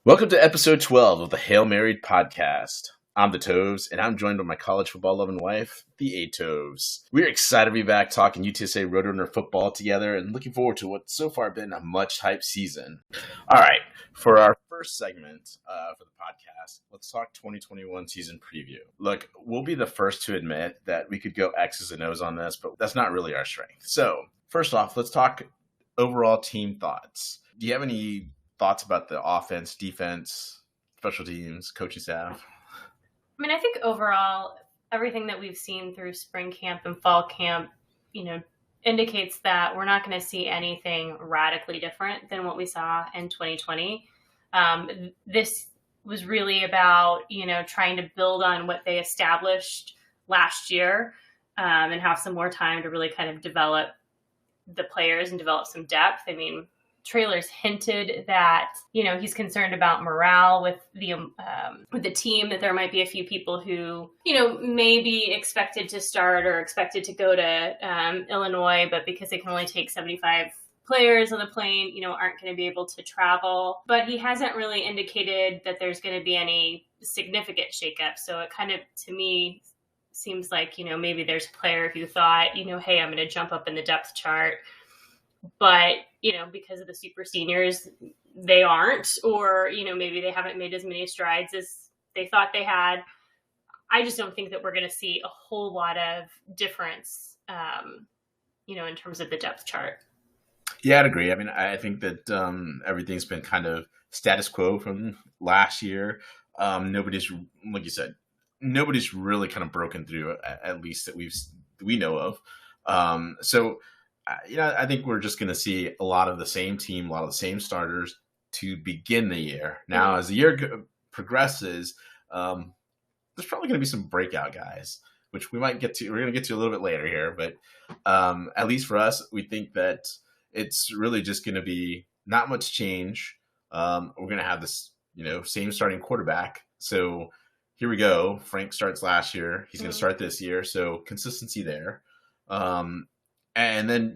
Welcome to episode 12 of the Hail Married podcast. I'm the Toves, and I'm joined by my college football loving wife, the A Toves. We're excited to be back talking UTSA Roadrunner football together and looking forward to what's so far been a much hyped season. All right, for our first segment for the podcast, let's talk 2021 season preview. Look, we'll be the first to admit that we could go X's and O's on this, but that's not really our strength. So, first off, let's talk overall team thoughts. Do you have any thoughts about the offense, defense, special teams, coaching staff? I think overall, everything that we've seen through spring camp and fall camp, indicates that we're not going to see anything radically different than what we saw in 2020. This was really about, trying to build on what they established last year and have some more time to really kind of develop the players and develop some depth. Traylor's hinted that, he's concerned about morale with the team, that there might be a few people who, may be expected to start or expected to go to Illinois, but because they can only take 75 players on the plane, aren't going to be able to travel. But he hasn't really indicated that there's going to be any significant shakeup. So it kind of, to me, seems like, maybe there's a player who thought, hey, I'm going to jump up in the depth chart. But, because of the super seniors, they aren't, or, maybe they haven't made as many strides as they thought they had. I just don't think that we're going to see a whole lot of difference, in terms of the depth chart. Yeah, I'd agree. I think that everything's been kind of status quo from last year. Nobody's, like you said, nobody's really kind of broken through, at least that we know of. I think we're just going to see a lot of the same team, a lot of the same starters to begin the year. Now, as the year progresses, there's probably going to be some breakout guys, which we might get to. We're going to get to a little bit later here, but at least for us, we think that it's really just going to be not much change. We're going to have this, same starting quarterback. So here we go. Frank starts last year. He's going to start this year. So consistency there. And then,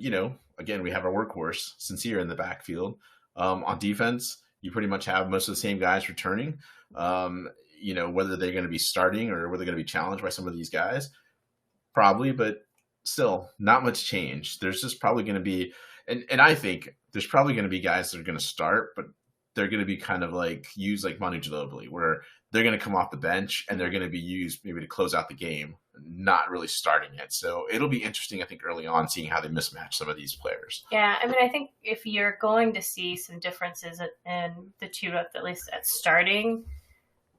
again, we have our workhorse, Sincere, in the backfield. On defense, you pretty much have most of the same guys returning. Whether they're going to be starting or whether they're going to be challenged by some of these guys, probably, but still not much change. There's just probably going to be, and I think there's probably going to be guys that are going to start, but they're going to be kind of like used like Manu Ginobili, where they're going to come off the bench and they're going to be used maybe to close out the game, not really starting it. So it'll be interesting, I think, early on, seeing how they mismatch some of these players. Yeah, I think if you're going to see some differences in the two, at least at starting,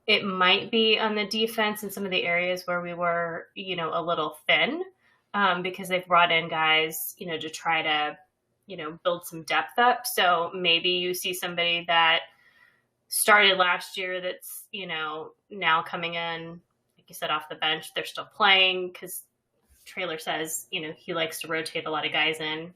it might be on the defense in some of the areas where we were, a little thin, because they've brought in guys, to try to, build some depth up. So maybe you see somebody that started last year that's, now coming in, like you said, off the bench. They're still playing because Traylor says, he likes to rotate a lot of guys in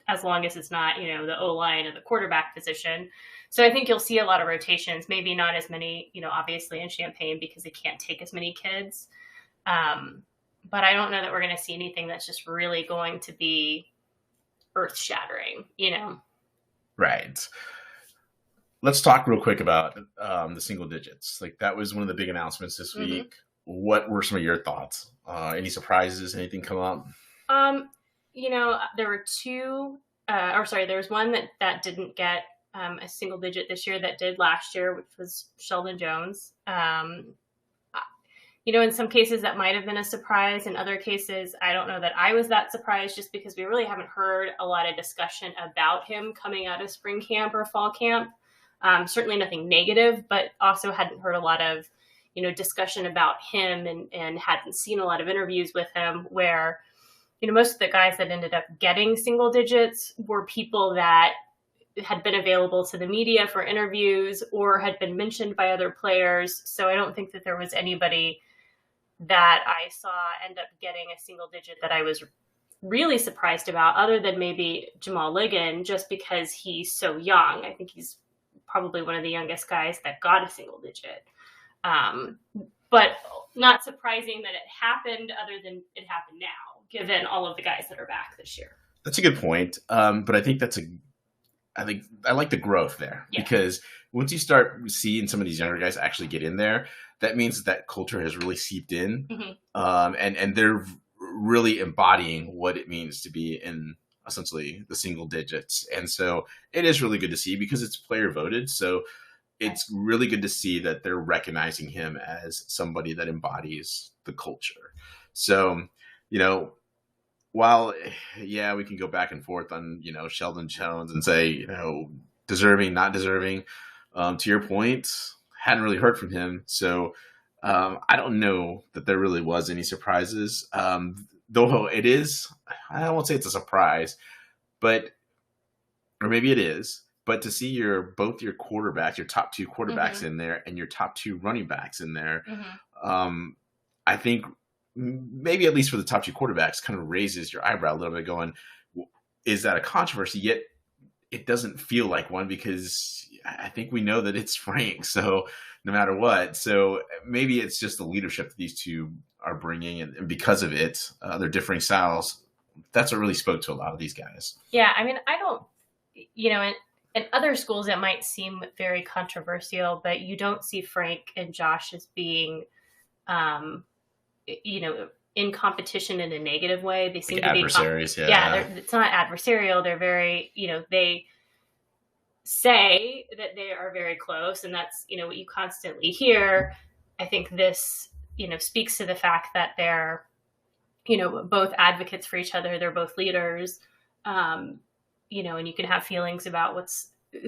as long as it's not, the O-line or the quarterback position. So I think you'll see a lot of rotations, maybe not as many, obviously in Champaign because they can't take as many kids. But I don't know that we're going to see anything that's just really going to be earth-shattering, Right. Let's talk real quick about the single digits. Like, that was one of the big announcements this week. What were some of your thoughts? Any surprises? Anything come up? There were there was one that didn't get a single digit this year that did last year, which was Sheldon Jones. In some cases that might have been a surprise. In other cases, I don't know that I was that surprised, just because we really haven't heard a lot of discussion about him coming out of spring camp or fall camp. Certainly nothing negative, but also hadn't heard a lot of, discussion about him and hadn't seen a lot of interviews with him where, most of the guys that ended up getting single digits were people that had been available to the media for interviews or had been mentioned by other players. So I don't think that there was anybody that I saw end up getting a single digit that I was really surprised about, other than maybe Jamal Ligon, just because he's so young. I think he's probably one of the youngest guys that got a single digit. But not surprising that it happened, other than it happened now, given all of the guys that are back this year. That's a good point. But I think that's I like the growth there because once you start seeing some of these younger guys actually get in there, that means that culture has really seeped in, and they're really embodying what it means to be in essentially the single digits. And so it is really good to see because it's player voted. So it's really good to see that they're recognizing him as somebody that embodies the culture. So, while, we can go back and forth on, Sheldon Jones and say, deserving, not deserving, to your point, hadn't really heard from him. So I don't know that there really was any surprises. Though it is, I won't say it's a surprise, or maybe it is, but to see both your quarterbacks, your top two quarterbacks in there and your top two running backs in there, I think maybe at least for the top two quarterbacks kind of raises your eyebrow a little bit going, is that a controversy? Yet it doesn't feel like one because I think we know that it's Frank. So no matter what, so maybe it's just the leadership that these two are bringing. And because of it, their differing styles, that's what really spoke to a lot of these guys. Yeah. I mean, I don't, in other schools, it might seem very controversial, but you don't see Frank and Josh as being, in competition in a negative way. They seem like to adversaries. be it's not adversarial. They're very, they say that they are very close, and that's, what you constantly hear. I think this, speaks to the fact that they're, both advocates for each other. They're both leaders, and you can have feelings about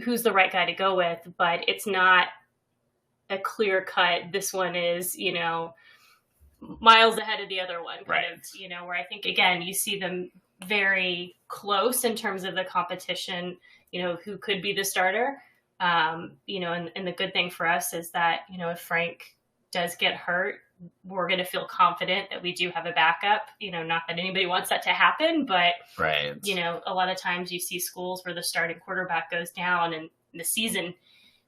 who's the right guy to go with, but it's not a clear cut. This one is, miles ahead of the other one, kind of, where I think, again, you see them very close in terms of the competition, who could be the starter. And the good thing for us is that, if Frank does get hurt, we're going to feel confident that we do have a backup, not that anybody wants that to happen, but, a lot of times you see schools where the starting quarterback goes down and the season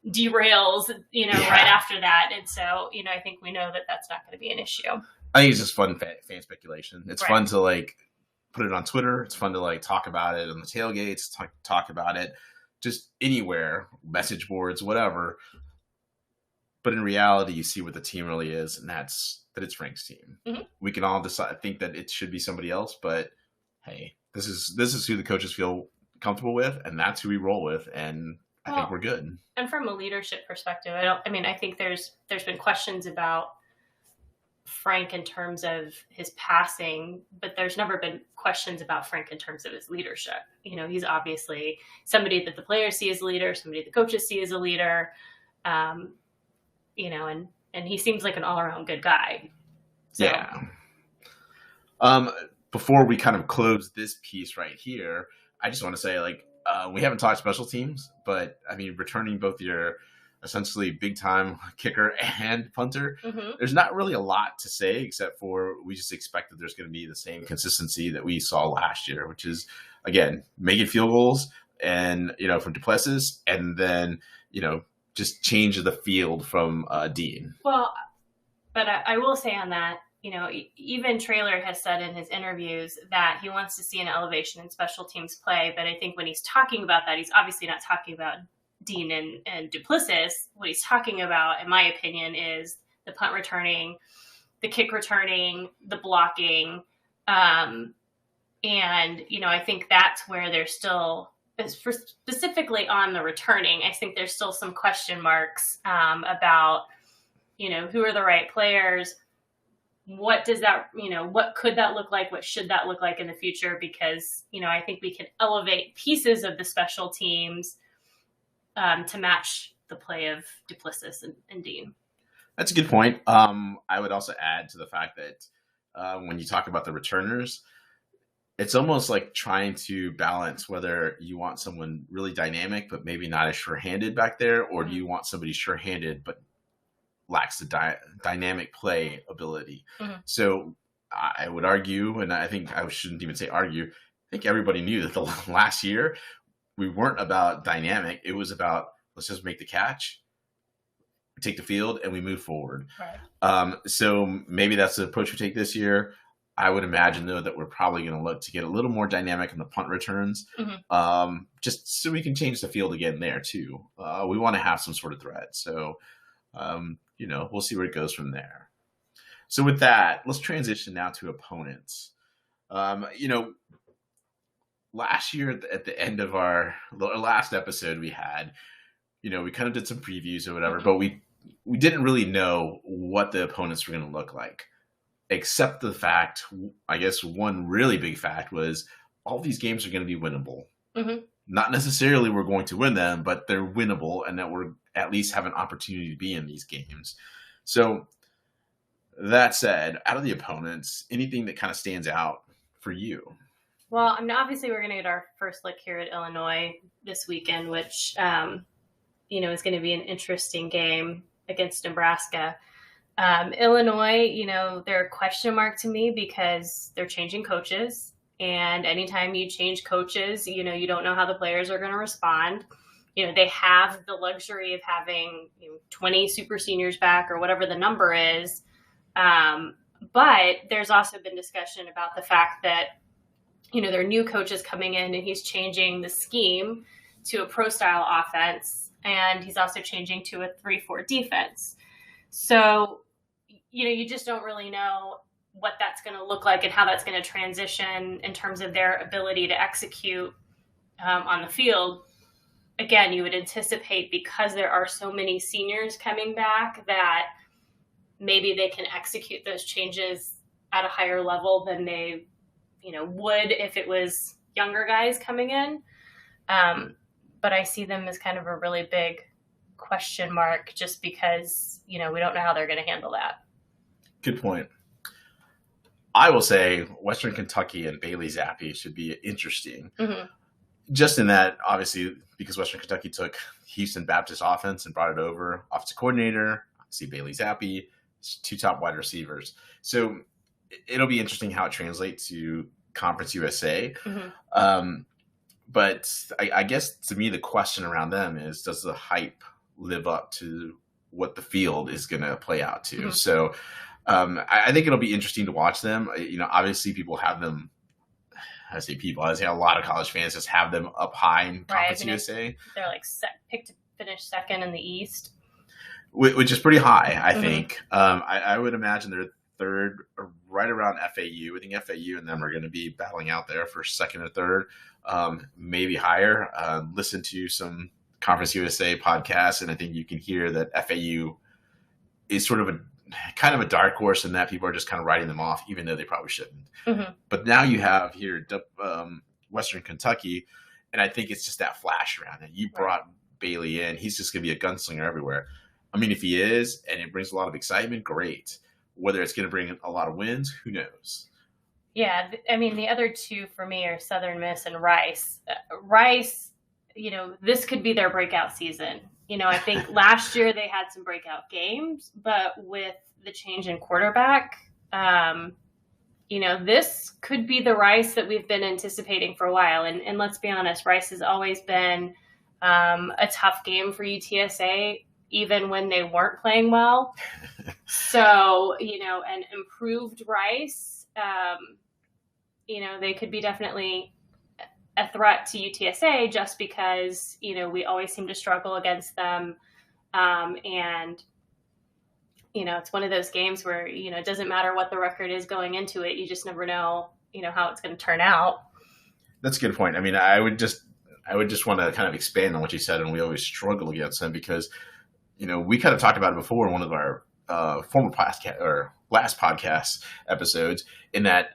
derails, right after that. And so, I think we know that that's not going to be an issue. I think it's just fun fan speculation. It's fun to put it on Twitter. It's fun to talk about it on the tailgates, talk about it just anywhere, message boards, whatever. But in reality, you see what the team really is, and that's that it's Frank's team. We can all think that it should be somebody else, but hey, this is who the coaches feel comfortable with, and that's who we roll with, and I think we're good. And from a leadership perspective, I think there's been questions about Frank in terms of his passing, but there's never been questions about Frank in terms of his leadership. He's obviously somebody that the players see as a leader, somebody the coaches see as a leader, and he seems like an all-around good guy. So. Yeah. Before we kind of close this piece right here, I just want to say, we haven't talked special teams, but I mean, returning both your essentially big time kicker and punter, there's not really a lot to say except for we just expect that there's going to be the same consistency that we saw last year, which is, again, making field goals and, from Duplessis, and then, just change the field from Dean. Well, but I will say on that, even Traylor has said in his interviews that he wants to see an elevation in special teams play. But I think when he's talking about that, he's obviously not talking about Dean and Duplessis. What he's talking about, in my opinion, is the punt returning, the kick returning, the blocking. And, I think that's where there's still, specifically on the returning, I think there's still some question marks about, who are the right players. What does that, what could that look like? What should that look like in the future? Because, I think we can elevate pieces of the special teams to match the play of Duplessis and Dean. That's a good point. I would also add to the fact that when you talk about the returners, it's almost like trying to balance whether you want someone really dynamic, but maybe not as sure-handed back there, or do you want somebody sure-handed, but lacks the dynamic play ability. So I would argue, and I think I shouldn't even say argue, I think everybody knew that the last year we weren't about dynamic. It was about, let's just make the catch, take the field, and we move forward. Right. So maybe that's the approach we take this year. I would imagine, though, that we're probably going to look to get a little more dynamic in the punt returns, just so we can change the field again there, too. We want to have some sort of threat. So, we'll see where it goes from there. So with that, let's transition now to opponents. Last year at the end of our last episode we had, we kind of did some previews or whatever, but we didn't really know what the opponents were going to look like, except the fact, I guess one really big fact was all these games are going to be winnable. Not necessarily we're going to win them, but they're winnable, and that we're at least have an opportunity to be in these games. So that said, out of the opponents, anything that kind of stands out for you? Well, obviously we're going to get our first look here at Illinois this weekend, which, is going to be an interesting game against Nebraska. Illinois, they're a question mark to me because they're changing coaches. And anytime you change coaches, you don't know how the players are going to respond. They have the luxury of having 20 super seniors back or whatever the number is. But there's also been discussion about the fact that, there are new coaches coming in and he's changing the scheme to a pro style offense. And he's also changing to a 3-4 defense. So, you just don't really know what that's going to look like and how that's going to transition in terms of their ability to execute on the field. Again, you would anticipate, because there are so many seniors coming back, that maybe they can execute those changes at a higher level than they, would if it was younger guys coming in. But I see them as kind of a really big question mark just because, we don't know how they're going to handle that. Good point. I will say Western Kentucky and Bailey Zappi should be interesting. Just in that, obviously, because Western Kentucky took Houston Baptist offense and brought it over, offensive coordinator, see Bailey Zappi, 2 top wide receivers. So it'll be interesting how it translates to Conference USA. But I guess to me, the question around them is, does the hype live up to what the field is going to play out to? So I think it'll be interesting to watch them. Obviously people have them, I say a lot of college fans just have them up high in Conference USA. They're like picked to finish second in the East. Which is pretty high, I think. I would imagine they're third, right around FAU. I think FAU and them are going to be battling out there for second or third, maybe higher. Listen to some Conference USA podcasts, and I think you can hear that FAU is sort of kind of a dark horse in that people are just kind of writing them off, even though they probably shouldn't. But now you have here Western Kentucky, and I think it's just that flash around it. You brought Bailey in. He's just going to be a gunslinger everywhere. I mean, if he is, and it brings a lot of excitement, great. Whether it's going to bring a lot of wins, who knows? Yeah, I mean, the other two for me are Southern Miss and Rice. Rice, this could be their breakout season. I think last year they had some breakout games, but with the change in quarterback, this could be the Rice that we've been anticipating for a while. And let's be honest, Rice has always been a tough game for UTSA, even when they weren't playing well. So, an improved Rice, they could be definitely a threat to UTSA just because, we always seem to struggle against them. And, it's one of those games where, it doesn't matter what the record is going into it. You just never know, how it's going to turn out. That's a good point. I mean, I would just want to kind of expand on what you said, and we always struggle against them because, we kind of talked about it before in one of our former podcast or last podcast episodes, in that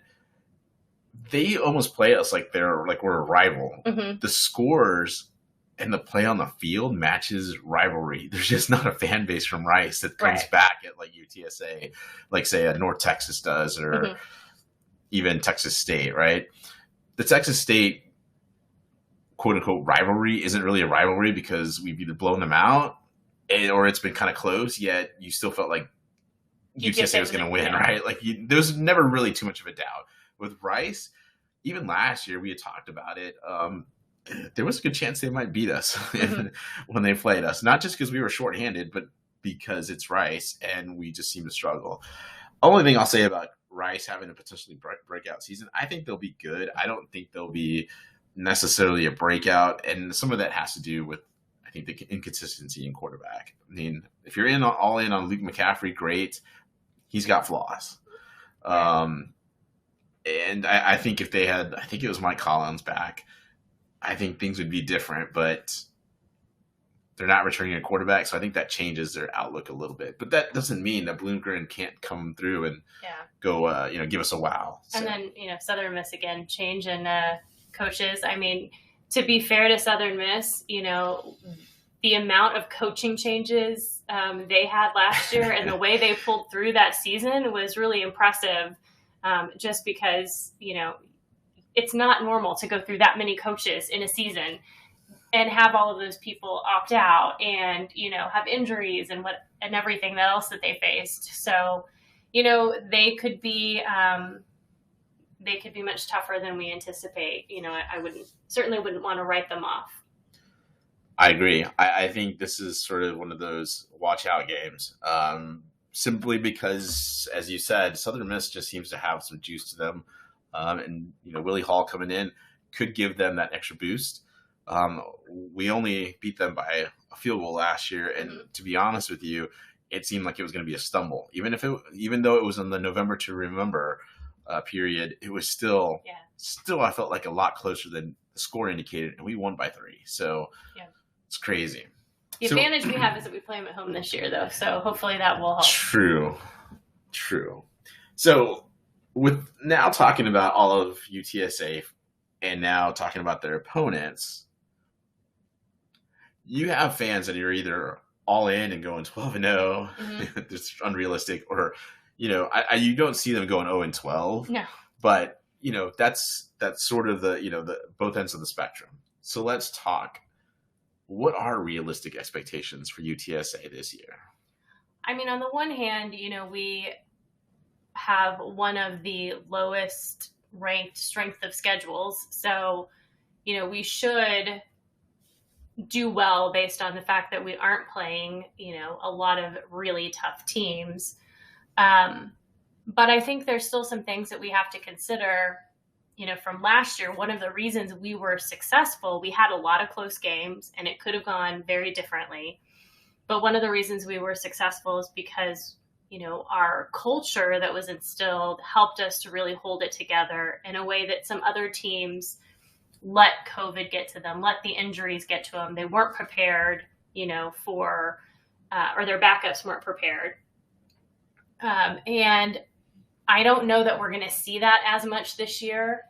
they almost play us like we're a rival. The scores and the play on the field matches rivalry. There's just not a fan base from Rice that comes back at like UTSA, like say a North Texas does, or even Texas State, right? The Texas State quote unquote rivalry isn't really a rivalry because we've either blown them out or it's been kind of close, yet you still felt like UTSA was going to win, right? Like there was never really too much of a doubt. With Rice, even last year we had talked about it. There was a good chance they might beat us when they played us, not just because we were shorthanded, but because it's Rice and we just seem to struggle. Only thing I'll say about Rice having a potentially breakout season. I think they'll be good. I don't think they'll be necessarily a breakout, and some of that has to do with, I think, the inconsistency in quarterback. I mean, if you're all in on Luke McCaffrey, great. He's got flaws. And I think if they had, I think it was Mike Collins back, I think things would be different, but they're not returning a quarterback, so I think that changes their outlook a little bit. But that doesn't mean that Bloomgren can't come through and go, give us a wow. So. And then, Southern Miss again, change in coaches. I mean, to be fair to Southern Miss, the amount of coaching changes they had last year and the way they pulled through that season was really impressive. Just because, it's not normal to go through that many coaches in a season and have all of those people opt out and, have injuries and everything else that they faced. So, they could be much tougher than we anticipate. I certainly wouldn't want to write them off. I agree. I think this is sort of one of those watch out games. Simply because, as you said, Southern Miss just seems to have some juice to them. And, Willie Hall coming in could give them that extra boost. We only beat them by a field goal last year. And to be honest with you, it seemed like it was going to be a stumble. Even though it was in the November to remember period, it was still, I felt like a lot closer than the score indicated. And we won by 3. So it's crazy. The advantage we have is that we play them at home this year, though. So hopefully that will help. True. So with now talking about all of UTSA and now talking about their opponents, you have fans that are either all in and going 12-0, it's unrealistic, or you don't see them going 0-12. No, but that's sort of the both ends of the spectrum. So let's talk. What are realistic expectations for UTSA this year? I mean, on the one hand, we have one of the lowest ranked strength of schedules. So, we should do well based on the fact that we aren't playing, a lot of really tough teams. But I think there's still some things that we have to consider. From last year, one of the reasons we were successful, we had a lot of close games and it could have gone very differently. But one of the reasons we were successful is because, our culture that was instilled helped us to really hold it together in a way that some other teams let COVID get to them, let the injuries get to them. They weren't prepared, or their backups weren't prepared. And I don't know that we're going to see that as much this year.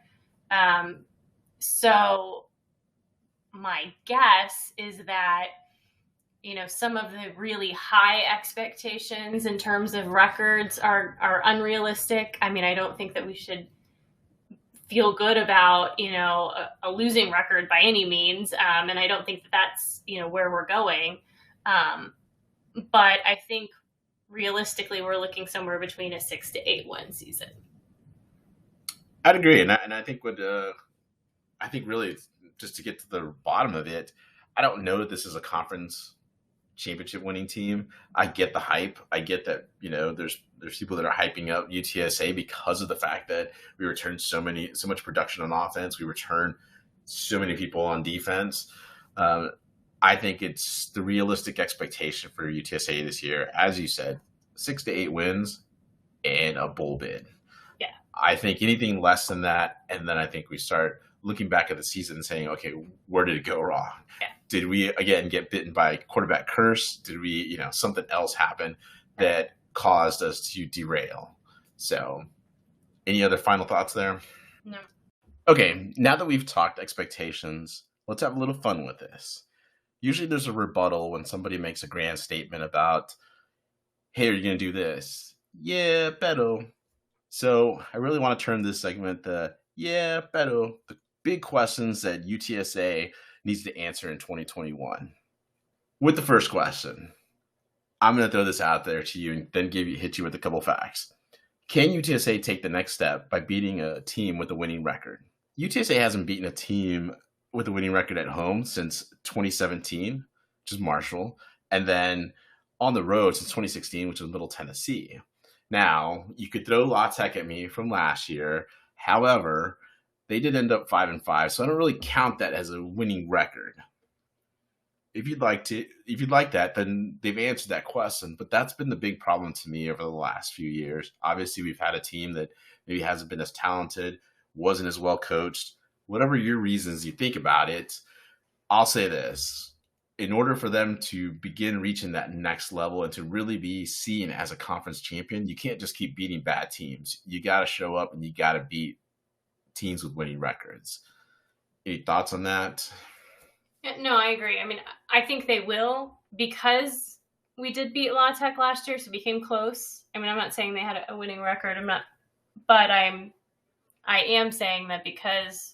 So my guess is that, some of the really high expectations in terms of records are unrealistic. I mean, I don't think that we should feel good about, a losing record by any means. And I don't think that that's, where we're going. But I think realistically, we're looking somewhere between a 6 to 8 win season. I'd agree, and I think I think really just to get to the bottom of it, I don't know that this is a conference championship winning team. I get the hype. I get that there's people that are hyping up UTSA because of the fact that we return so much production on offense. We return so many people on defense. I think it's the realistic expectation for UTSA this year, as you said, 6 to 8 wins and a bowl bid. Yeah. I think anything less than that, and then I think we start looking back at the season and saying, okay, where did it go wrong? Yeah. Did we, again, get bitten by quarterback curse? Did we, something else happen that caused us to derail? So any other final thoughts there? No. Okay, now that we've talked expectations, let's have a little fun with this. Usually there's a rebuttal when somebody makes a grand statement about, hey, are you going to do this? Yeah, better. So I really want to turn this segment the big questions that UTSA needs to answer in 2021. With the first question, I'm going to throw this out there to you and then hit you with a couple facts. Can UTSA take the next step by beating a team with a winning record? UTSA hasn't beaten a team with a winning record at home since 2017, which is Marshall, and then on the road since 2016, which was Middle Tennessee. Now, you could throw La Tech at me from last year. However, they did end up 5-5, so I don't really count that as a winning record. If you'd like that, then they've answered that question. But that's been the big problem to me over the last few years. Obviously, we've had a team that maybe hasn't been as talented, wasn't as well coached. Whatever your reasons you think about it, I'll say this. In order for them to begin reaching that next level and to really be seen as a conference champion, you can't just keep beating bad teams. You got to show up and you got to beat teams with winning records. Any thoughts on that? No, I agree. I mean, I think they will, because we did beat La Tech last year, so it became close. I mean, I'm not saying they had a winning record. But I am saying that because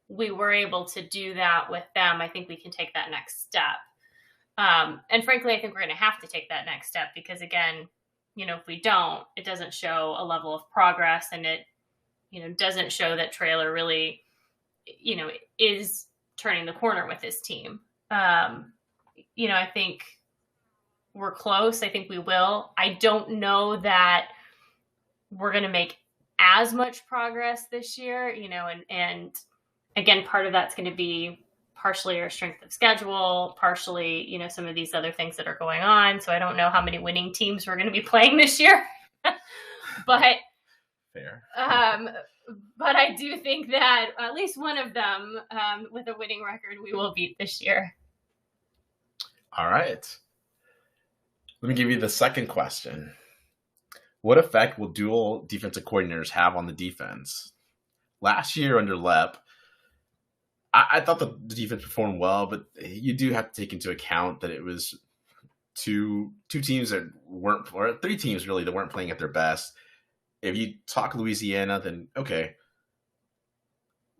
we were able to do that with them, I think we can take that next step. And frankly, I think we're going to have to take that next step because, again, if we don't, it doesn't show a level of progress, and it, doesn't show that Traylor really, is turning the corner with his team. I think we're close. I think we will. I don't know that we're going to make as much progress this year, and again, part of that's going to be partially our strength of schedule, partially, some of these other things that are going on. So I don't know how many winning teams we're going to be playing this year, but fair. But I do think that at least one of them, with a winning record, we will beat this year. All right. Let me give you the second question. What effect will dual defensive coordinators have on the defense? Last year under Lep, I thought the defense performed well, but you do have to take into account that it was two teams that weren't, or three teams really, that weren't playing at their best. If you talk Louisiana, then okay,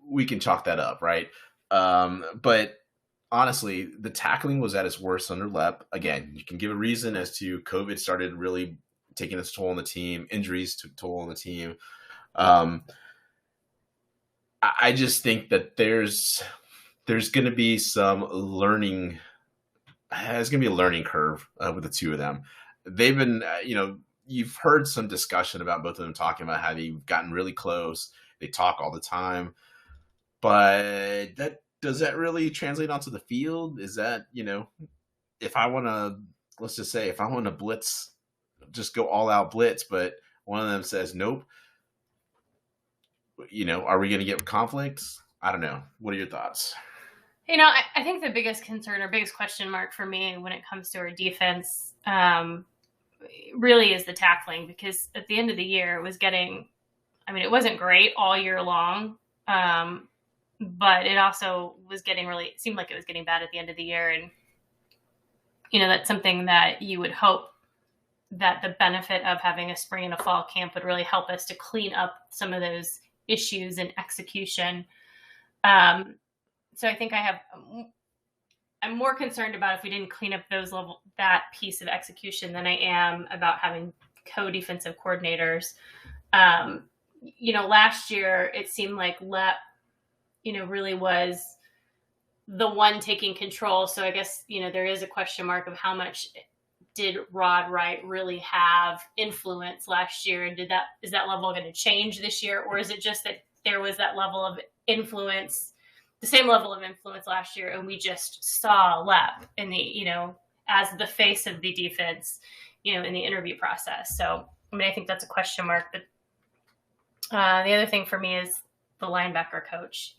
we can chalk that up, right? But honestly, the tackling was at its worst under Lep. Again, you can give a reason as to COVID started really taking its toll on the team. Injuries took toll on the team. I just think that there's going to be some learning. There's going to be a learning curve with the two of them. They've been, you've heard some discussion about both of them talking about how they've gotten really close. They talk all the time, but does that really translate onto the field? Is that, if I want to, let's just say, if I want to blitz, just go all out blitz, but one of them says nope, are we going to get conflicts? I don't know. What are your thoughts? I think the biggest concern or biggest question mark for me when it comes to our defense really is the tackling, because at the end of the year it wasn't great all year long, but it also was it seemed like it was getting bad at the end of the year. And, that's something that you would hope that the benefit of having a spring and a fall camp would really help us to clean up some of those issues in execution. So I think I'm more concerned about if we didn't clean up that piece of execution than I am about having co-defensive coordinators. Last year it seemed like Lep, really was the one taking control. So I guess, there is a question mark of how much did Rod Wright really have influence last year? And is that level going to change this year? Or is it just that there was that level of influence, the same level of influence last year, and we just saw Lep in the, as the face of the defense, in the interview process. So, I think that's a question mark. But the other thing for me is the linebacker coach,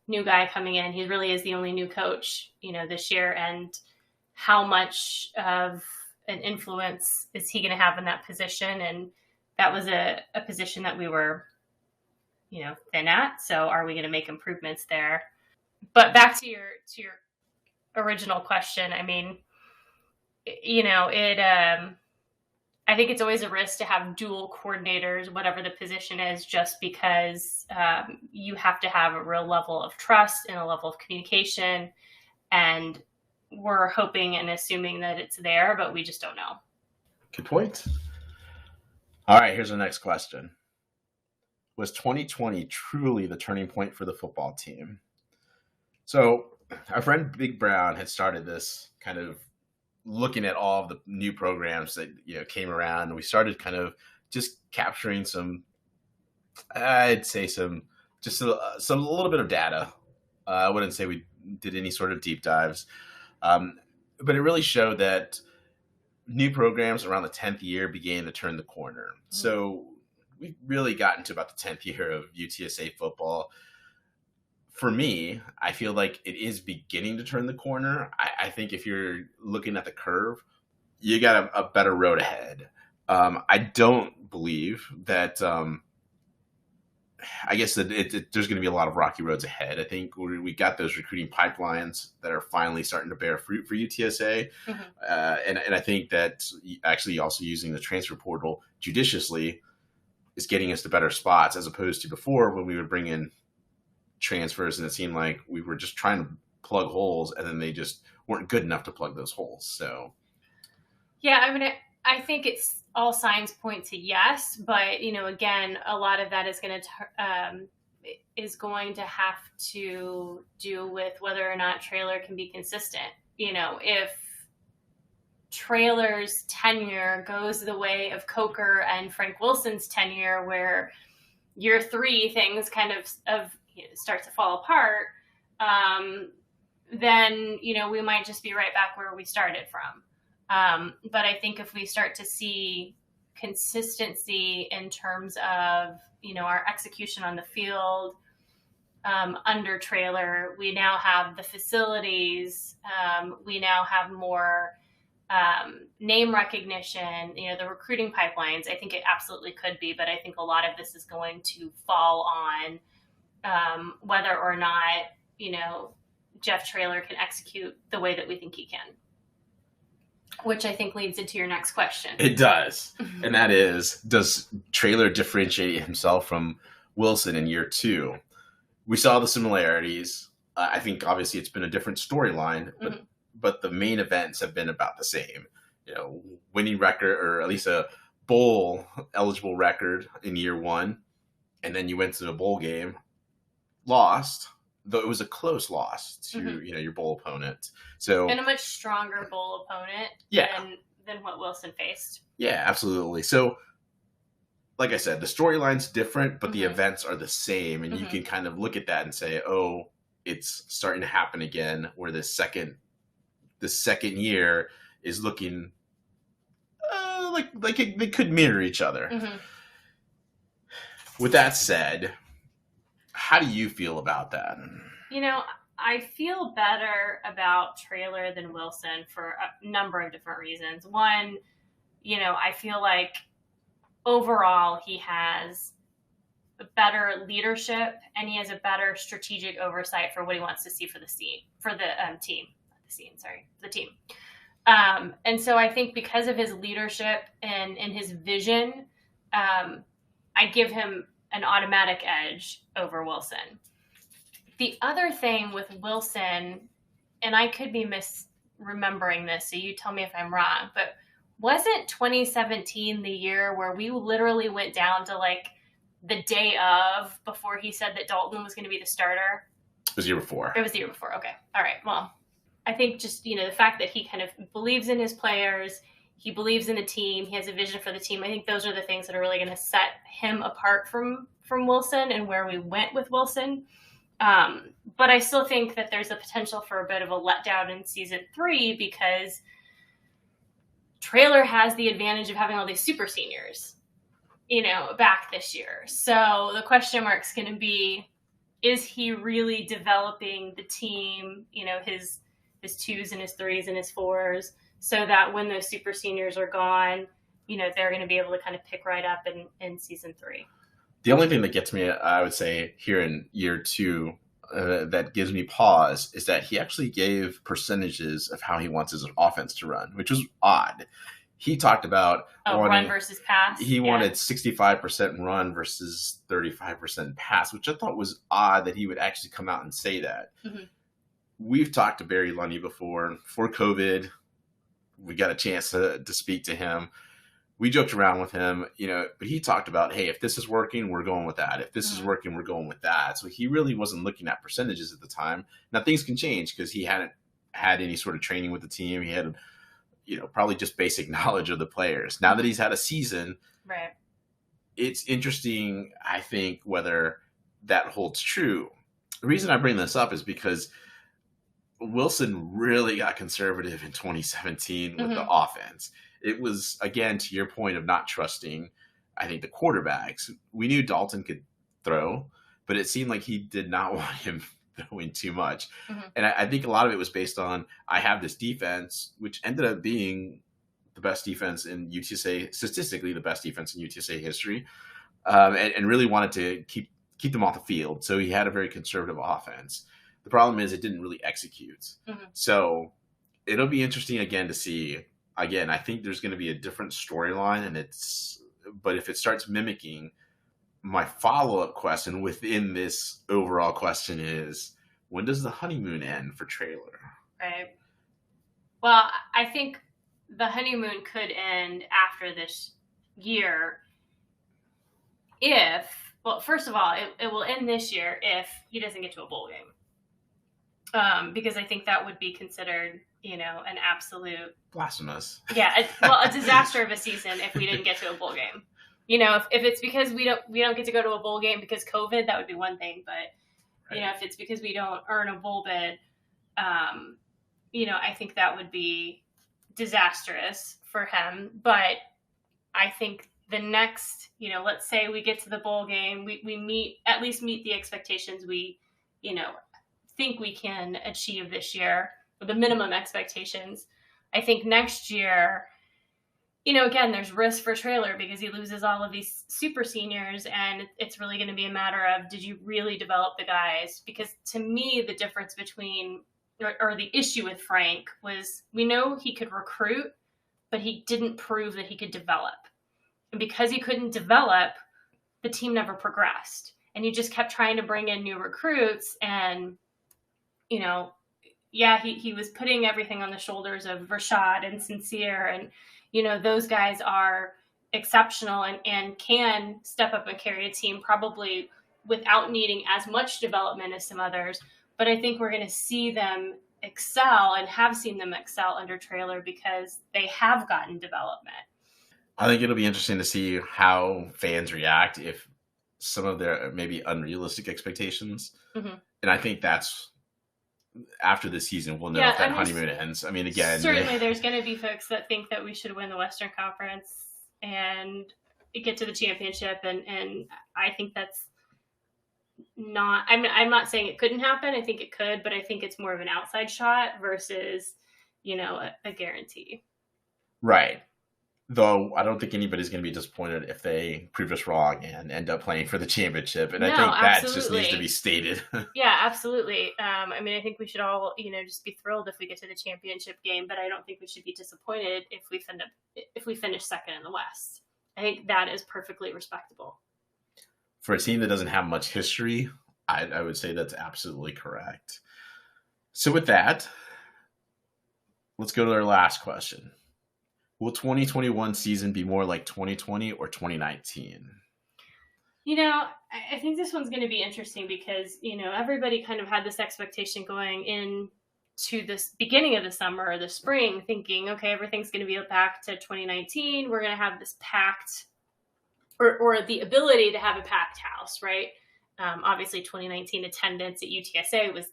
new guy coming in. He really is the only new coach, this year. And how much of an influence is he going to have in that position? And that was a position that we were, thin at. So are we going to make improvements there? But back to your original question. I think it's always a risk to have dual coordinators, whatever the position is, just because you have to have a real level of trust and a level of communication. And we're hoping and assuming that it's there, but we just don't know. Good point. All right, here's our next question. Was 2020 truly the turning point for the football team? So our friend Big Brown had started this kind of looking at all of the new programs that came around, and we started kind of just capturing some, I'd say just a little bit of data. I wouldn't say we did any sort of deep dives, but it really showed that new programs around the 10th year began to turn the corner. So we really got into about the 10th year of UTSA football. For me, I feel like it is beginning to turn the corner. I think if you're looking at the curve, you got a better road ahead. I don't believe that. I guess that there's going to be a lot of rocky roads ahead. I think we got those recruiting pipelines that are finally starting to bear fruit for UTSA. And I think that actually also using the transfer portal judiciously is getting us to better spots, as opposed to before when we would bring in transfers and it seemed like we were just trying to plug holes and then they just weren't good enough to plug those holes. So, yeah, I mean, I think it's all signs point to yes, but again, a lot of that is going to have to do with whether or not Traylor can be consistent. If Traylor's tenure goes the way of Coker and Frank Wilson's tenure, where year 3 things kind of start to fall apart, then we might just be right back where we started from. But I think if we start to see consistency in terms of, our execution on the field under Traylor, we now have the facilities, we now have more name recognition, the recruiting pipelines. I think it absolutely could be, but I think a lot of this is going to fall on whether or not, Jeff Traylor can execute the way that we think he can. Which I think leads into your next question. It does. And that is, does Traylor differentiate himself from Wilson in year 2? We saw the similarities. I think obviously it's been a different storyline, but the main events have been about the same. Winning record, or at least a bowl eligible record in year 1. And then you went to the bowl game, lost, though it was a close loss to your bowl opponent. So, and a much stronger bowl opponent than what Wilson faced. Yeah, absolutely. So, like I said, the storyline's different, but the events are the same, and you can kind of look at that and say, "Oh, it's starting to happen again." Where the second year is looking like they could mirror each other. With that said, how do you feel about that? I feel better about Traylor than Wilson for a number of different reasons. One, I feel like overall he has a better leadership and he has a better strategic oversight for what he wants to see for the team. And so I think because of his leadership and his vision, I give him an automatic edge over Wilson. The other thing with Wilson, and I could be misremembering this, so you tell me if I'm wrong, but wasn't 2017 the year where we literally went down to the day of before he said that Dalton was going to be the starter? It was the year before. It was the year before. Okay. All right. Well, I think just, the fact that he kind of believes in his players, he believes in the team, he has a vision for the team. I think those are the things that are really going to set him apart from Wilson and where we went with Wilson. But I still think that there's a potential for a bit of a letdown in season 3 because Traylor has the advantage of having all these super seniors, back this year. So the question mark's going to be, is he really developing the team, his 2s and his 3s and his 4s, so that when those super seniors are gone, they're going to be able to kind of pick right up in season 3. The only thing that gets me, I would say, here in year 2 that gives me pause is that he actually gave percentages of how he wants his offense to run, which was odd. He talked about run versus pass. He wanted 65% run versus 35% pass, which I thought was odd that he would actually come out and say that. We've talked to Barry Lundy before. For COVID, we got a chance to speak to him. We joked around with him, but he talked about, hey, if this is working, we're going with that. If this is working, we're going with that. So he really wasn't looking at percentages at the time. Now things can change because he hadn't had any sort of training with the team. He had probably just basic knowledge of the players. Now that he's had a season, Right. it's interesting, I think, whether that holds true. The reason I bring this up is because Wilson really got conservative in 2017 with the offense. It was, again, to your point of not trusting, I think, the quarterbacks. We knew Dalton could throw, but it seemed like he did not want him throwing too much. And I think a lot of it was based on, I have this defense, which ended up being the best defense in UTSA, statistically the best defense in UTSA history, and really wanted to keep them off the field. So he had a very conservative offense. The problem is it didn't really execute. So it'll be interesting again to see. Again, I think there's going to be a different storyline, but if it starts mimicking, my follow-up question within this overall question is, when does the honeymoon end for Traylor? Right. Well, I think the honeymoon could end after this year first of all, it will end this year if he doesn't get to a bowl game. Because I think that would be considered, an absolute blasphemous. Yeah, a disaster of a season if we didn't get to a bowl game. If it's because we don't get to go to a bowl game because COVID, that would be one thing. But Right. if it's because we don't earn a bowl bid, I think that would be disastrous for him. But I think the next, let's say we get to the bowl game, we at least meet the expectations we, think we can achieve this year, or the minimum expectations. I think next year, again, there's risk for Traylor because he loses all of these super seniors, and it's really going to be a matter of, did you really develop the guys? Because to me, the difference between, or the issue with Frank was, we know he could recruit, but he didn't prove that he could develop. And because he couldn't develop, the team never progressed. And he just kept trying to bring in new recruits, and, he was putting everything on the shoulders of Rashad and Sincere, and those guys are exceptional and can step up and carry a team probably without needing as much development as some others. But I think we're going to see them excel and have seen them excel under Traylor because they have gotten development. I think it'll be interesting to see how fans react if some of their maybe unrealistic expectations. And I think that's after the season, we'll know if that honeymoon ends. I mean, again, certainly there's going to be folks that think that we should win the Western Conference and get to the championship. And I think that's not, I'm not saying it couldn't happen. I think it could, but I think it's more of an outside shot versus, a guarantee. Right. Though I don't think anybody's going to be disappointed if they prove us wrong and end up playing for the championship. And I think that just needs to be stated. Yeah, absolutely. I think we should all, just be thrilled if we get to the championship game, but I don't think we should be disappointed if we finish second in the West. I think that is perfectly respectable. For a team that doesn't have much history, I would say that's absolutely correct. So with that, let's go to our last question. Will 2021 season be more like 2020 or 2019? I think this one's going to be interesting because, everybody kind of had this expectation going into this beginning of the summer or the spring thinking, okay, everything's going to be back to 2019. We're going to have this packed or the ability to have a packed house, right? Obviously 2019 attendance at UTSA was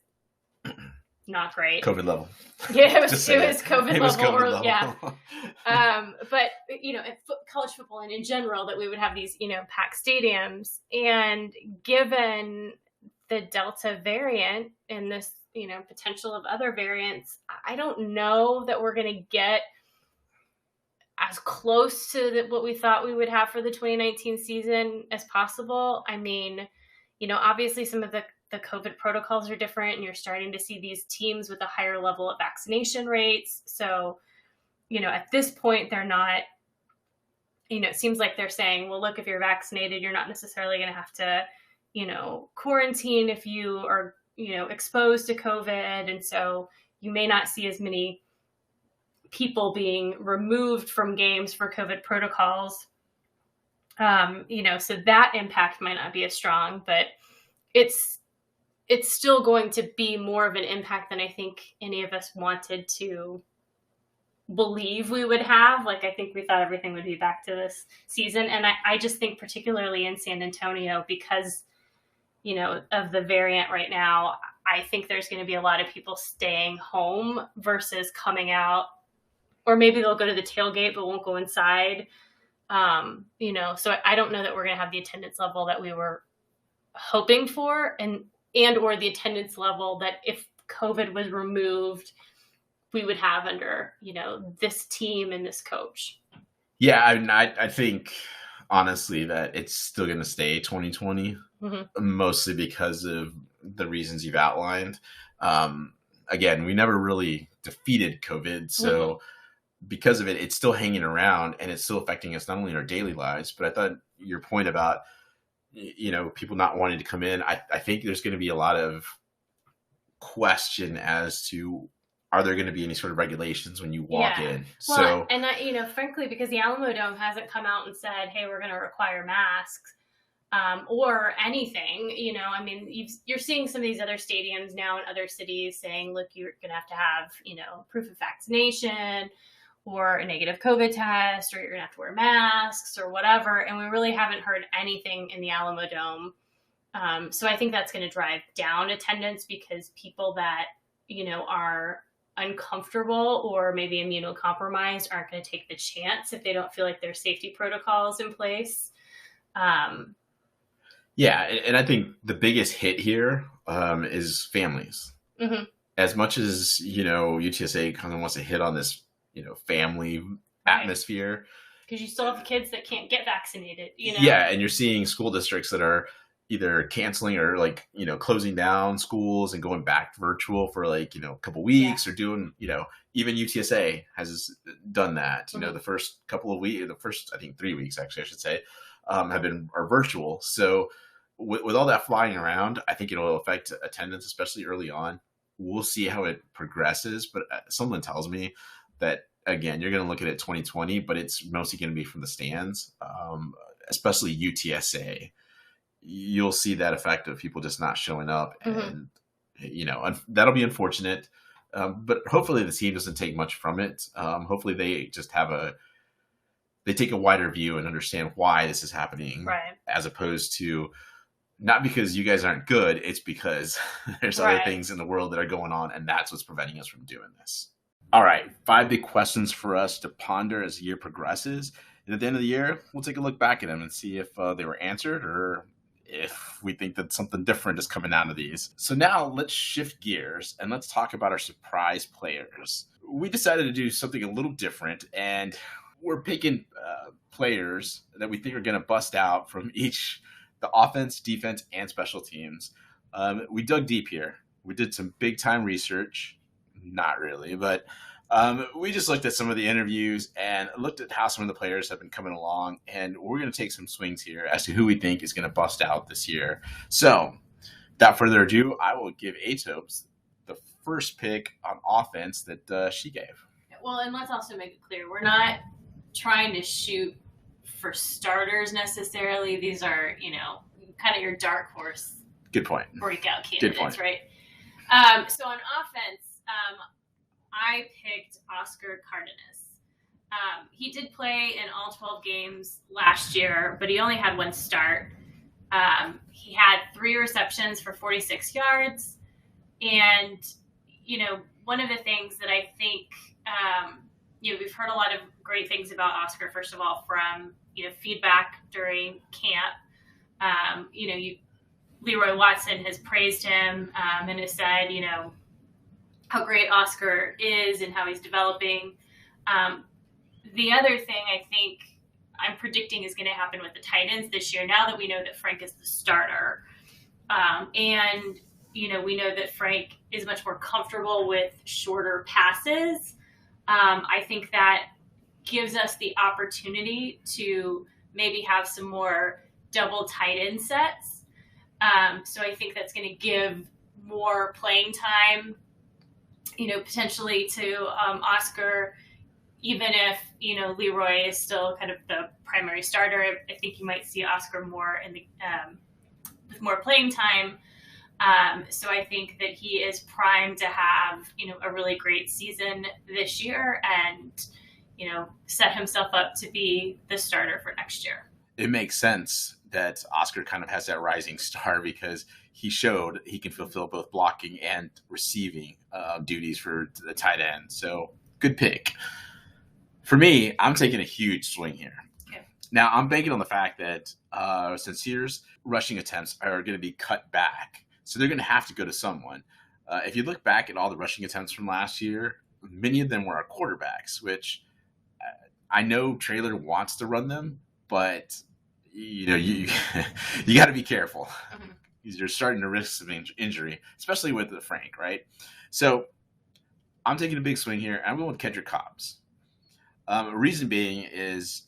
not great. COVID level. Yeah, it was COVID it was level. COVID level. Yeah. But, college football and in general, that we would have these, packed stadiums. And given the Delta variant and this, potential of other variants, I don't know that we're going to get as close to what we thought we would have for the 2019 season as possible. I mean, obviously some of the COVID protocols are different, and you're starting to see these teams with a higher level of vaccination rates. So, at this point, they're not, it seems like they're saying, well, look, if you're vaccinated, you're not necessarily going to have to, quarantine if you are, exposed to COVID. And so you may not see as many people being removed from games for COVID protocols. So that impact might not be as strong, but it's still going to be more of an impact than I think any of us wanted to believe we would have. Like, I think we thought everything would be back to this season. And I just think particularly in San Antonio, because, of the variant right now, I think there's going to be a lot of people staying home versus coming out, or maybe they'll go to the tailgate but won't go inside. So I don't know that we're going to have the attendance level that we were hoping for, and or the attendance level that if COVID was removed, we would have under, this team and this coach. Yeah, I think honestly that it's still going to stay 2020, mostly because of the reasons you've outlined. Again, we never really defeated COVID, so because of it, it's still hanging around and it's still affecting us not only in our daily lives, but I thought your point about, people not wanting to come in, I think there's going to be a lot of question as to, are there going to be any sort of regulations when you walk in? Well, and frankly, because the Alamo Dome hasn't come out and said, hey, we're going to require masks or anything, you're seeing some of these other stadiums now in other cities saying, look, you're going to have, proof of vaccination or a negative COVID test, or you're going to have to wear masks or whatever. And we really haven't heard anything in the Alamo Dome. So I think that's going to drive down attendance, because people that, are uncomfortable or maybe immunocompromised aren't going to take the chance if they don't feel like there's safety protocols in place. Yeah, and I think the biggest hit here is families. As much as, UTSA kind of wants to hit on this, family atmosphere. Because you still have kids that can't get vaccinated, Yeah, and you're seeing school districts that are either canceling or closing down schools and going back virtual for a couple weeks, or doing, even UTSA has done that. The first couple of weeks, the first, I think 3 weeks actually, I should say, are virtual. So with all that flying around, I think it'll affect attendance, especially early on. We'll see how it progresses, but someone tells me that, again, you're going to look at it 2020, but it's mostly going to be from the stands, especially UTSA. You'll see that effect of people just not showing up, and that'll be unfortunate. But hopefully the team doesn't take much from it. Hopefully they just they take a wider view and understand why this is happening, as opposed to not because you guys aren't good. It's because there's other things in the world that are going on, and that's what's preventing us from doing this. All right, 5 big questions for us to ponder as the year progresses. And at the end of the year, we'll take a look back at them and see if they were answered, or if we think that something different is coming out of these. So now let's shift gears and let's talk about our surprise players. We decided to do something a little different, and we're picking players that we think are going to bust out from each, the offense, defense, and special teams. We dug deep here. We did some big time research. Not really, but we just looked at some of the interviews and looked at how some of the players have been coming along, and we're going to take some swings here as to who we think is going to bust out this year. So without further ado, I will give Atopes the first pick on offense that she gave. Well, and let's also make it clear, we're not trying to shoot for starters necessarily. These are, kind of your dark horse. Good point. Breakout candidates, right? So on offense, I picked Oscar Cardenas. He did play in all 12 games last year, but he only had one start. He had 3 receptions for 46 yards. And, one of the things that I think, we've heard a lot of great things about Oscar, first of all, from, feedback during camp. Leroy Watson has praised him and has said, how great Oscar is and how he's developing. The other thing I think I'm predicting is going to happen with the tight ends this year, now that we know that Frank is the starter. And, we know that Frank is much more comfortable with shorter passes. I think that gives us the opportunity to maybe have some more double tight end sets. So I think that's going to give more playing time, potentially to Oscar, even if, Leroy is still kind of the primary starter. I think you might see Oscar more in the with more playing time. So I think that he is primed to have, a really great season this year and, set himself up to be the starter for next year. It makes sense that Oscar kind of has that rising star because he showed he can fulfill both blocking and receiving duties for the tight end. So good pick. For me, I'm taking a huge swing here. Okay. Now, I'm banking on the fact that Sincere's rushing attempts are going to be cut back. So they're going to have to go to someone. If you look back at all the rushing attempts from last year, many of them were our quarterbacks, which I know Traylor wants to run them, but you you got to be careful. Mm-hmm. You're starting to risk some injury, especially with the Frank, right? So I'm taking a big swing here. I'm going with Kendrick Cobbs. Reason being is,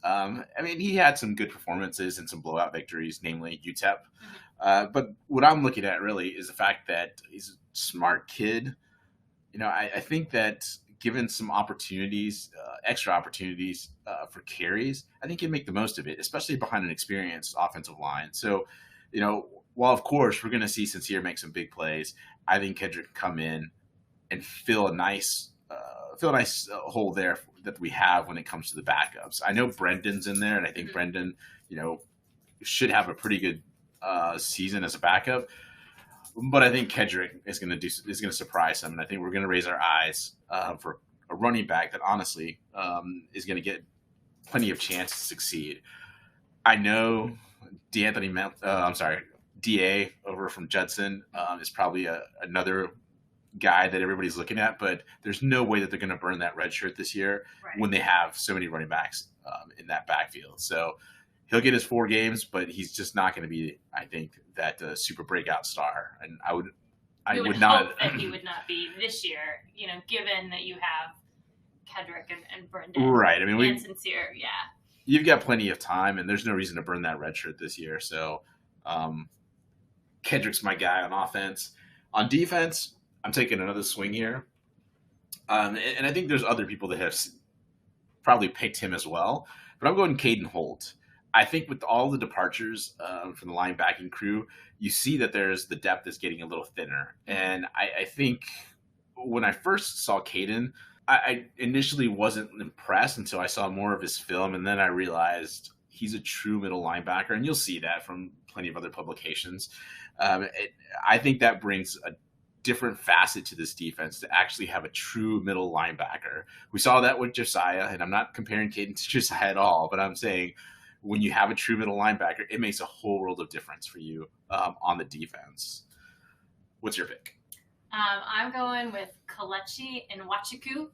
he had some good performances and some blowout victories, namely UTEP. But what I'm looking at really is the fact that he's a smart kid. I think that given some opportunities, extra opportunities for carries, I think he'd make the most of it, especially behind an experienced offensive line. So, while of course we're going to see Sincere make some big plays, I think Kendrick can come in and fill a nice hole there that we have when it comes to the backups. I know Brendan's in there, and I think Brendan, should have a pretty good season as a backup. But I think Kendrick is going to surprise him, and I think we're going to raise our eyes for a running back that honestly is going to get plenty of chance to succeed. I know Da over from Judson is probably another guy that everybody's looking at, but there's no way that they're going to burn that red shirt this year when they have so many running backs in that backfield. So he'll get his 4 games, but he's just not going to be, I think, that super breakout star. And I would not hope that he would not be this year, given that you have Kendrick and Brendan. Right. And Sincere, yeah. You've got plenty of time, and there's no reason to burn that red shirt this year. So Kendrick's my guy on offense. On defense, I'm taking another swing here. And I think there's other people that have probably picked him as well. But I'm going Caden Holt. I think with all the departures from the linebacking crew, you see that the depth is getting a little thinner. And I think when I first saw Caden, I initially wasn't impressed until I saw more of his film. And then I realized he's a true middle linebacker. And you'll see that from plenty of other publications. I think that brings a different facet to this defense to actually have a true middle linebacker. We saw that with Josiah, and I'm not comparing Caden to Josiah at all, but I'm saying when you have a true middle linebacker, it makes a whole world of difference for you on the defense. What's your pick? I'm going with Kelechi Nwachukwu.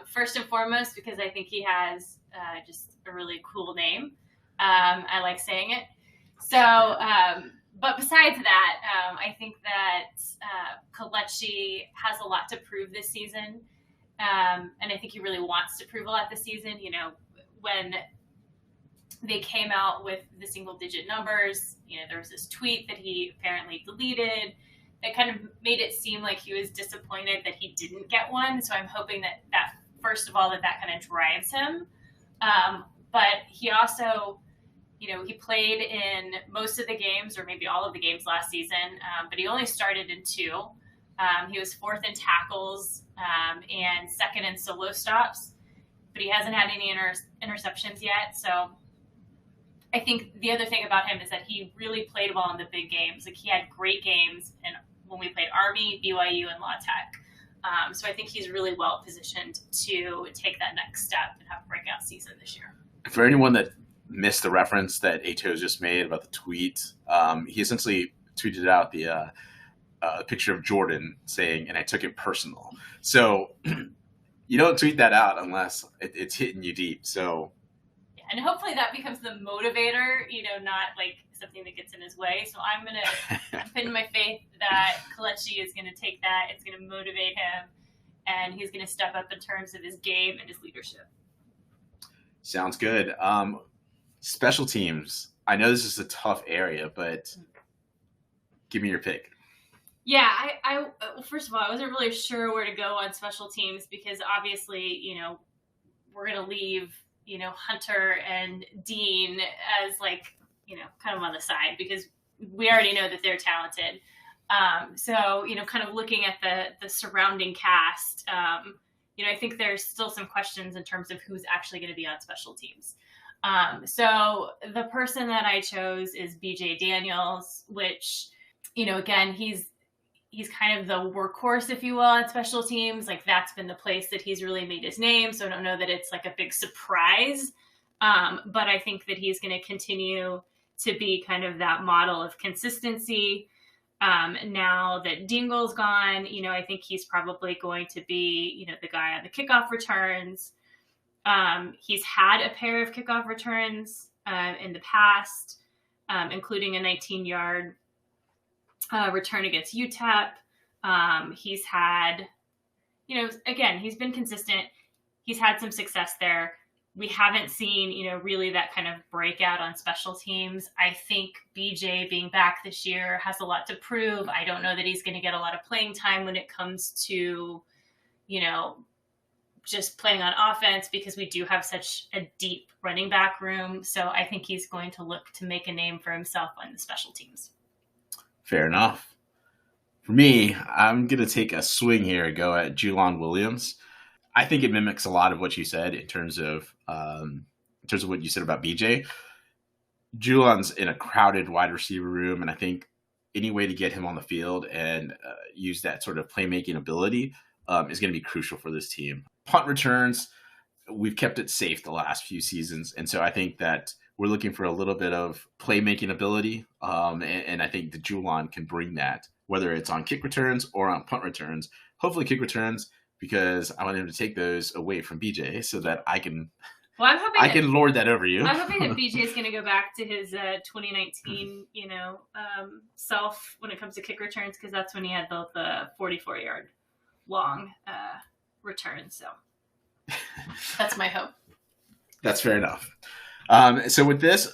First and foremost, because I think he has just a really cool name. I like saying it. So, but besides that, I think that Kelechi has a lot to prove this season. And I think he really wants to prove a lot this season. When they came out with the single-digit numbers, there was this tweet that he apparently deleted that kind of made it seem like he was disappointed that he didn't get one. So I'm hoping that first of all, that kind of drives him. But he also, he played in most of the games or maybe all of the games last season, but he only started in 2. He was 4th in tackles and 2nd in solo stops, but he hasn't had any interceptions yet. So I think the other thing about him is that he really played well in the big games. Like he had great games when we played Army, BYU, and La Tech. So I think he's really well positioned to take that next step and have a breakout season this year. For anyone that missed the reference that Atos just made about the tweet, he essentially tweeted out the picture of Jordan saying, and I took it personal. So you don't tweet that out unless it's hitting you deep. So yeah, and hopefully that becomes the motivator, not like something that gets in his way. So I'm going to put in my faith that Kelechi is going to take that. It's going to motivate him, and he's going to step up in terms of his game and his leadership. Sounds good. Special teams. I know this is a tough area, but give me your pick. Yeah, I first of all, I wasn't really sure where to go on special teams because obviously, we're going to leave, Hunter and Dean as kind of on the side because we already know that they're talented. So, kind of looking at the surrounding cast, I think there's still some questions in terms of who's actually going to be on special teams. So the person that I chose is BJ Daniels, which, again, he's kind of the workhorse, if you will, on special teams. Like, that's been the place that he's really made his name. So I don't know that it's like a big surprise. But I think that he's going to continue to be kind of that model of consistency. Now that Dingle's gone, I think he's probably going to be, the guy on the kickoff returns. He's had a pair of kickoff returns in the past, including a 19-yard return against UTEP. He's had, again, he's been consistent. He's had some success there. We haven't seen, really that kind of breakout on special teams. I think BJ being back this year has a lot to prove. I don't know that he's going to get a lot of playing time when it comes to, just playing on offense, because we do have such a deep running back room. So I think he's going to look to make a name for himself on the special teams. Fair enough. For me, I'm going to take a swing here and go at Julon Williams. I think it mimics a lot of what you said in terms of what you said about BJ. Julon's in a crowded wide receiver room, and I think any way to get him on the field and use that sort of playmaking ability is going to be crucial for this team. Punt returns, we've kept it safe the last few seasons, and so I think that we're looking for a little bit of playmaking ability, and I think that Julon can bring that, whether it's on kick returns or on punt returns. Hopefully kick returns, because I want him to take those away from BJ so that I can lord that over you. I'm hoping that BJ is going to go back to his 2019, self when it comes to kick returns, because that's when he had the 44-yard long return. So that's my hope. That's fair enough. So with this,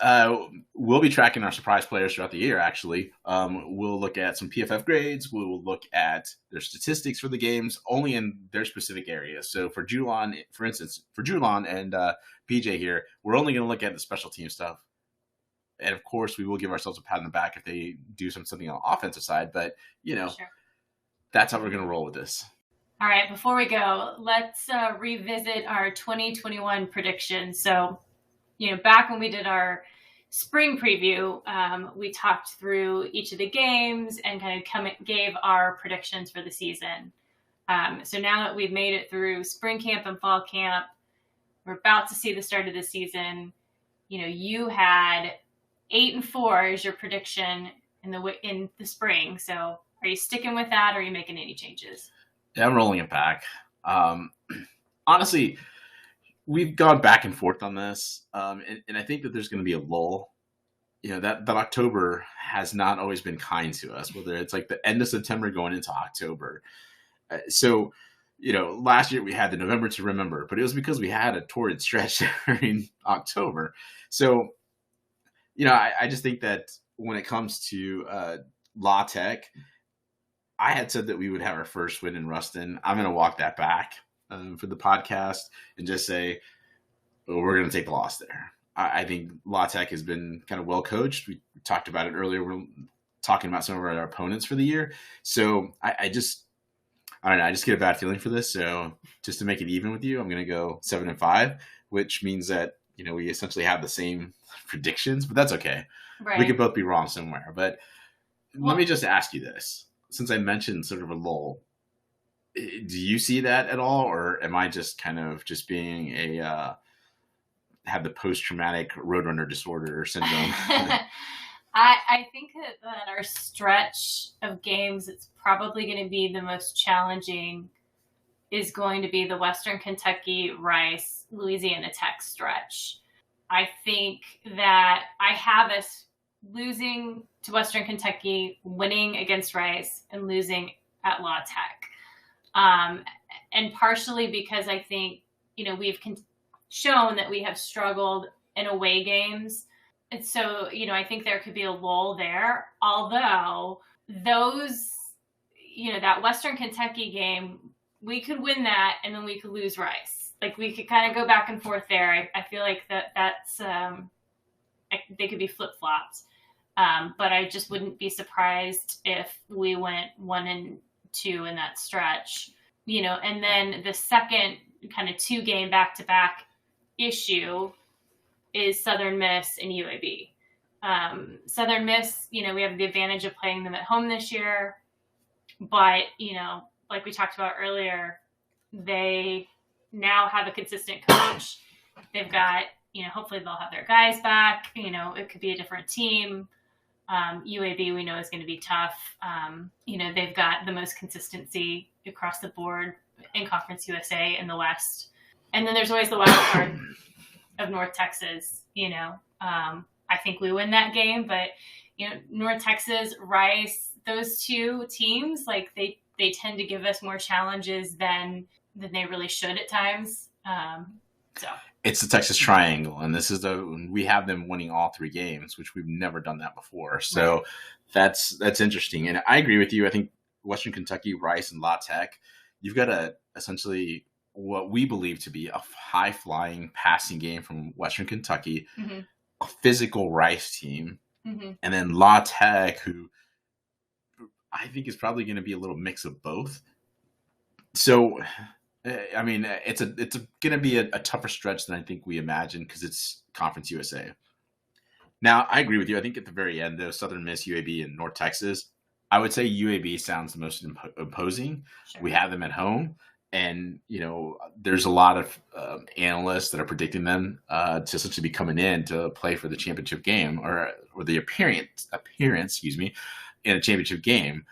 we'll be tracking our surprise players throughout the year, actually. We'll look at some PFF grades. We'll look at their statistics for the games, only in their specific areas. So for Julon, for instance, and BJ here, we're only going to look at the special team stuff. And, of course, we will give ourselves a pat on the back if they do something on the offensive side. But, sure. That's how we're going to roll with this. All right, before we go, let's revisit our 2021 predictions. So, back when we did our spring preview, we talked through each of the games and kind of gave our predictions for the season. So now that we've made it through spring camp and fall camp, we're about to see the start of the season. You had 8-4 as your prediction in the spring. So are you sticking with that, or are you making any changes? Yeah, I'm rolling it back. Honestly, we've gone back and forth on this, and I think that there's going to be a lull. That October has not always been kind to us, whether it's like the end of September going into October. So, last year we had the November to remember, but it was because we had a torrid stretch during October. So, I just think that when it comes to La Tech, I had said that we would have our first win in Ruston. I'm going to walk that back for the podcast and just say, we're going to take the loss there. I think La Tech has been kind of well coached. We talked about it earlier. We're talking about some of our opponents for the year. So I don't know. I just get a bad feeling for this. So just to make it even with you, I'm going to go 7-5, which means that, we essentially have the same predictions, but that's okay. Right. We could both be wrong somewhere. But let me just ask you this. Since I mentioned sort of a lull, do you see that at all? Or am I just kind of just being have the post-traumatic roadrunner disorder syndrome? I think that our stretch of games, it's probably going to be the most challenging, is going to be the Western Kentucky, Rice, Louisiana Tech stretch. I think that I have us losing to Western Kentucky, winning against Rice, and losing at La Tech. And partially because I think, we've shown that we have struggled in away games. And so, I think there could be a lull there. Although those, that Western Kentucky game, we could win that and then we could lose Rice. Like, we could kind of go back and forth there. I feel like that's they could be flip-flopped. But I just wouldn't be surprised if we went 1-2 in that stretch, and then the second kind of 2-game back-to-back issue is Southern Miss and UAB. Southern Miss, we have the advantage of playing them at home this year, but, like we talked about earlier, they now have a consistent coach. They've got, hopefully they'll have their guys back. It could be a different team. UAB we know is going to be tough. They've got the most consistency across the board in Conference USA in the West. And then there's always the wild card of North Texas. I think we win that game, but North Texas, Rice, those two teams, like they tend to give us more challenges than they really should at times. So it's the Texas Triangle, and we have them winning all 3 games, which we've never done that before. So right. That's interesting. And I agree with you. I think Western Kentucky, Rice, and La Tech, you've got essentially what we believe to be a high-flying passing game from Western Kentucky, mm-hmm. a physical Rice team, mm-hmm. and then La Tech, who I think is probably going to be a little mix of both. So, I mean, it's going to be a tougher stretch than I think we imagined because it's Conference USA. Now, I agree with you. I think at the very end, though, Southern Miss, UAB, and North Texas, I would say UAB sounds the most imposing. Sure. We have them at home. And, there's a lot of analysts that are predicting them to essentially be coming in to play for the championship game or the appearance, in a championship game.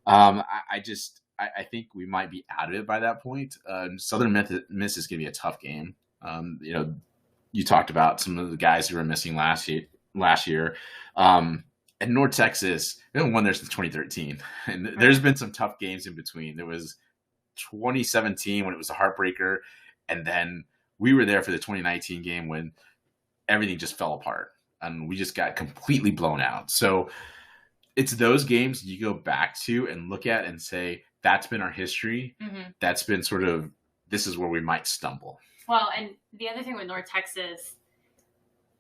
I think we might be out of it by that point. Southern Miss is going to be a tough game. You talked about some of the guys who were missing last year. And North Texas, they haven't won there since 2013. And there's been some tough games in between. There was 2017 when it was a heartbreaker. And then we were there for the 2019 game when everything just fell apart and we just got completely blown out. So it's those games you go back to and look at and say, that's been our history. Mm-hmm. That's been sort of, this is where we might stumble. Well, and the other thing with North Texas,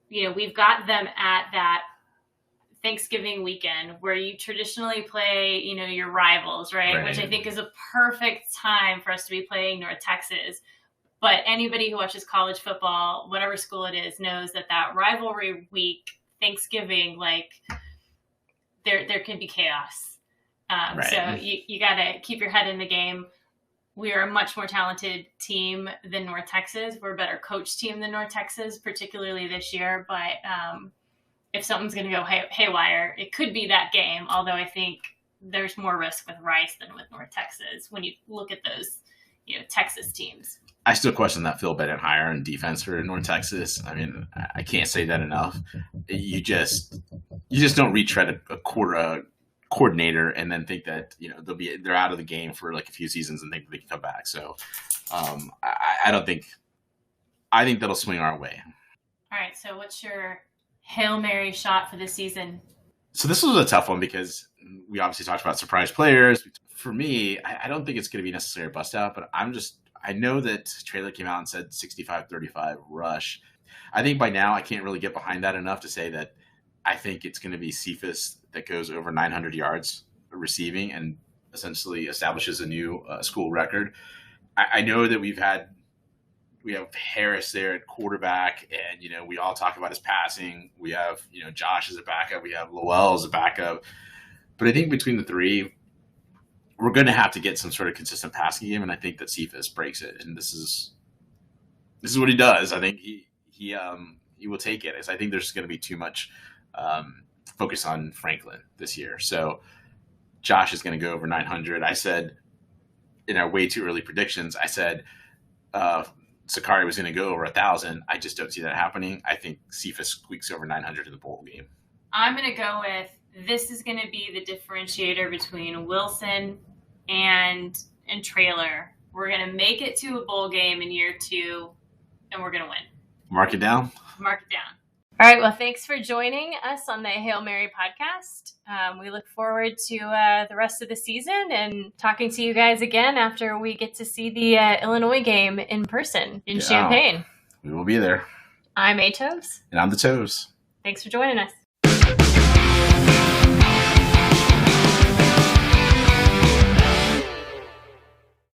we've got them at that Thanksgiving weekend where you traditionally play, your rivals, right? Which I think is a perfect time for us to be playing North Texas. But anybody who watches college football, whatever school it is, knows that rivalry week, Thanksgiving, like there can be chaos. So you got to keep your head in the game. We are a much more talented team than North Texas. We're a better coach team than North Texas, particularly this year. But if something's going to go haywire, it could be that game. Although I think there's more risk with Rice than with North Texas when you look at those, Texas teams. I still question that Phil Bennett hire in defense for North Texas. I mean, I can't say that enough. You just don't retread a coordinator and then think that they're out of the game for like a few seasons and think they can come back. So I think that'll swing our way. All right. So what's your Hail Mary shot for this season? So this was a tough one because we obviously talked about surprise players. For me, I don't think it's going to be necessarily a bust out, but I know that Traylor came out and said 65-35 rush. I think by now I can't really get behind that enough to say that I think it's going to be Cephas that goes over 900 yards receiving and essentially establishes a new school record. I know that we have Harris there at quarterback, and we all talk about his passing. We have Josh as a backup. We have Lowell as a backup. But I think between the three, we're going to have to get some sort of consistent passing game, and I think that Cephas breaks it. And this is what he does. I think he will take it. I think there's going to be too much focus on Franklin this year. So Josh is going to go over 900. I said in our way too early predictions, I said Sakari was going to go over 1,000. I just don't see that happening. I think Cephas squeaks over 900 in the bowl game. I'm going to go with this is going to be the differentiator between Wilson and Traylor. We're going to make it to a bowl game in year 2, and we're going to win. Mark it down. Mark it down. All right. Well, thanks for joining us on the Hail Mary podcast. We look forward to the rest of the season and talking to you guys again after we get to see the Illinois game in person in Champaign. We will be there. I'm A-Toes. And I'm the Toes. Thanks for joining us.